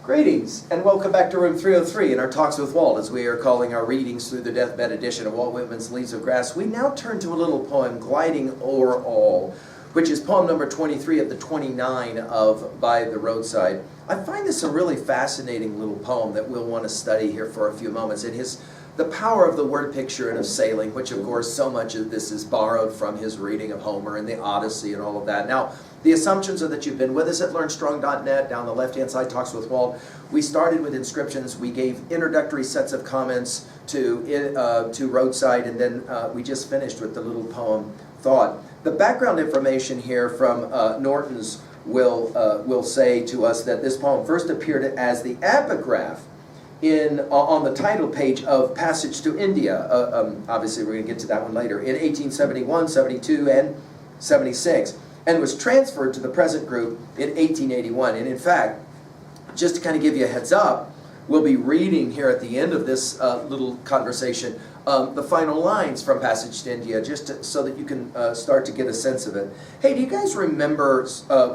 Greetings, and welcome back to Room 303 in our Talks with Walt, as we are calling our readings through the deathbed edition of Walt Whitman's Leaves of Grass. We now turn to a little poem, Gliding O'er All, which is poem number 23 of the 29 of By the Roadside. I find this a really fascinating little poem that we'll want to study here for a few moments. It is the power of the word picture and of sailing, which of course so much of this is borrowed from his reading of Homer and the Odyssey and all of that. Now, the assumptions are that you've been with us at LearnStrong.net. Down the left-hand side, Talks with Walt. We started with inscriptions. We gave introductory sets of comments to Roadside, and then we just finished with the little poem, Thought. The background information here from Norton's will say to us that this poem first appeared as the epigraph on the title page of Passage to India. Obviously, we're going to get to that one later. In 1871, 72, and 76. And was transferred to the present group in 1881. And in fact, just to kind of give you a heads up, we'll be reading here at the end of this little conversation the final lines from Passage to India, so that you can start to get a sense of it. Hey, do you guys remember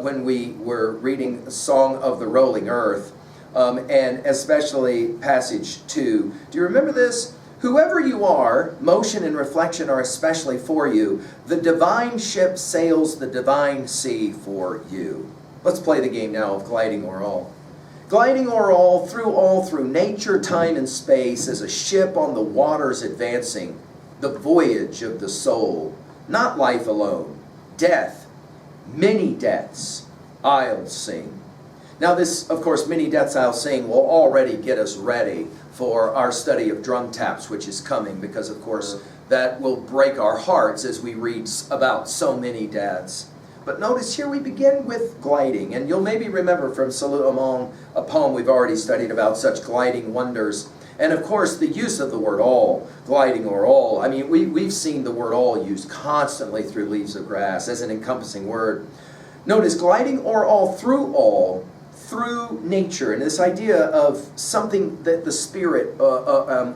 when we were reading Song of the Rolling Earth, and especially Passage 2? Do you remember this? Whoever you are, motion and reflection are especially for you. The divine ship sails the divine sea for you. Let's play the game now of gliding o'er all. Gliding o'er all through nature, time, and space, as a ship on the waters advancing, the voyage of the soul, not life alone, death, many deaths, I'll sing. Now this, of course, many deaths I'll sing will already get us ready for our study of drum taps, which is coming, because of course that will break our hearts as we read about so many deaths. But notice here we begin with gliding, and you'll maybe remember from Salut Among, a poem we've already studied about such gliding wonders. And of course the use of the word all, gliding o'er all. I mean, we've seen the word all used constantly through Leaves of Grass as an encompassing word. Notice gliding o'er all, through nature, and this idea of something that the Spirit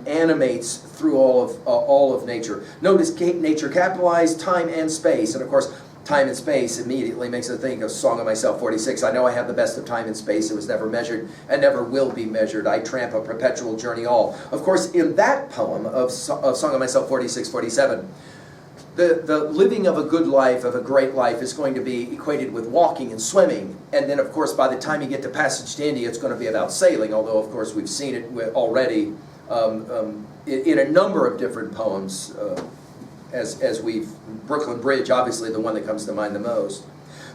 animates through all of nature. Notice nature capitalized, time and space, and of course time and space immediately makes us think of Song of Myself 46. I know I have the best of time and space. It was never measured and never will be measured. I tramp a perpetual journey all. Of course, in that poem of Song of Myself 46, 47, the living of a good life, of a great life, is going to be equated with walking and swimming. And then, of course, by the time you get to Passage to India, it's going to be about sailing, although, of course, we've seen it already in a number of different poems, as we've... Brooklyn Bridge, obviously, the one that comes to mind the most.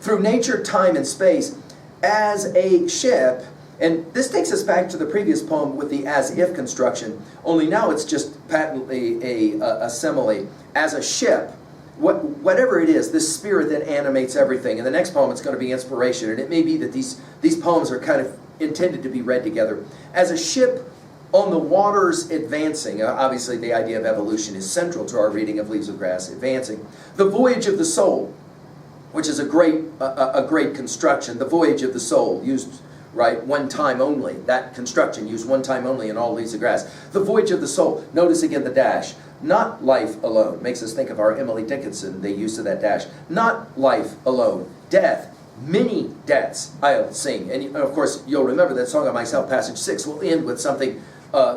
Through nature, time, and space, as a ship. And this takes us back to the previous poem with the as-if construction, only now it's just patently a simile. As a ship, whatever it is, this spirit that animates everything. In the next poem, it's going to be inspiration, and it may be that these poems are kind of intended to be read together. As a ship on the waters advancing, obviously the idea of evolution is central to our reading of Leaves of Grass, advancing. The voyage of the soul, which is a great construction. The voyage of the soul, used right one time only. That construction used one time only in all Leaves of Grass. The voyage of the soul. Notice again the dash. Not life alone. Makes us think of our Emily Dickinson, the use of that dash. Not life alone. Death. Many deaths I'll sing. And of course, you'll remember that Song of Myself, Passage 6, will end with something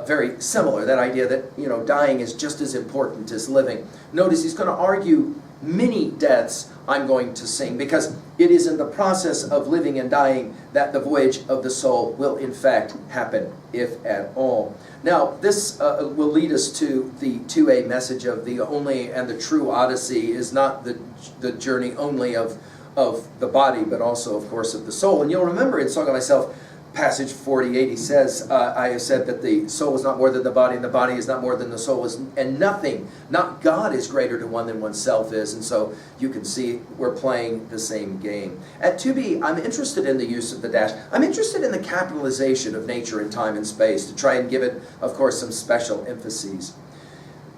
very similar. That idea that, dying is just as important as living. Notice he's going to argue many deaths I'm going to sing, because it is in the process of living and dying that the voyage of the soul will in fact happen, if at all. Now, this will lead us to the 2A message of the only and the true Odyssey is not the journey only of the body, but also, of course, of the soul. And you'll remember in Song of Myself, Passage 48, he says, I have said that the soul is not more than the body, and the body is not more than the soul is, and nothing, not God, is greater to one than oneself is. And so you can see we're playing the same game. At 2B, I'm interested in the use of the dash. I'm interested in the capitalization of nature and time and space to try and give it, of course, some special emphases.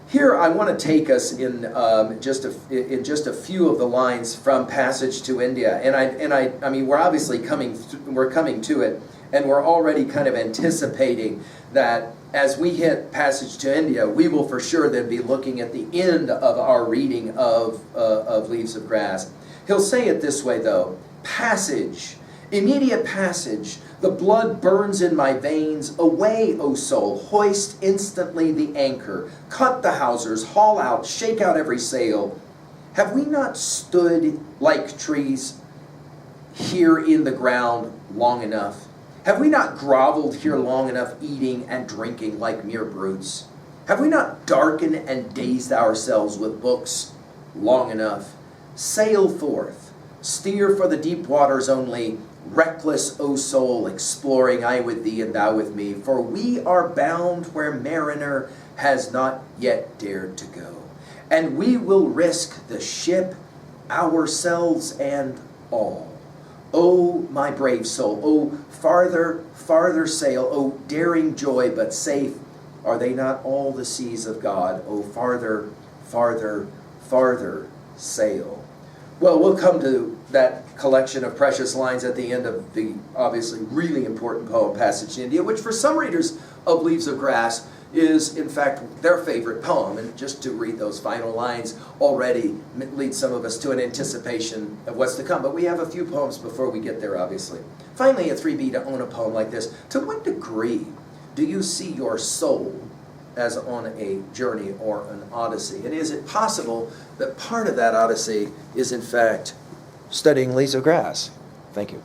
Here, I want to take us in just a few of the lines from Passage to India, and I mean, we're obviously coming to it. And we're already kind of anticipating that as we hit Passage to India, we will for sure then be looking at the end of our reading of Leaves of Grass. He'll say it this way, though. Passage Immediate passage, the blood burns in my veins. Away, O soul, hoist instantly the anchor. Cut the hawsers, haul out, shake out every sail. Have we not stood like trees here in the ground long enough? Have we not groveled here long enough, eating and drinking like mere brutes? Have we not darkened and dazed ourselves with books long enough? Sail forth, steer for the deep waters only, reckless, O soul, exploring, I with thee and thou with me, for we are bound where mariner has not yet dared to go. And we will risk the ship, ourselves, and all. O my brave soul, O farther, farther sail, O daring joy, but safe, are they not all the seas of God? O farther, farther, farther sail. Well, we'll come to that collection of precious lines at the end of the obviously really important poem, Passage to India, which for some readers of Leaves of Grass is in fact their favorite poem. And just to read those final lines already leads some of us to an anticipation of what's to come. But we have a few poems before we get there, obviously. Finally, a 3B to own a poem like this. To what degree do you see your soul as on a journey or an odyssey? And is it possible that part of that odyssey is in fact studying Leaves of Grass? Thank you.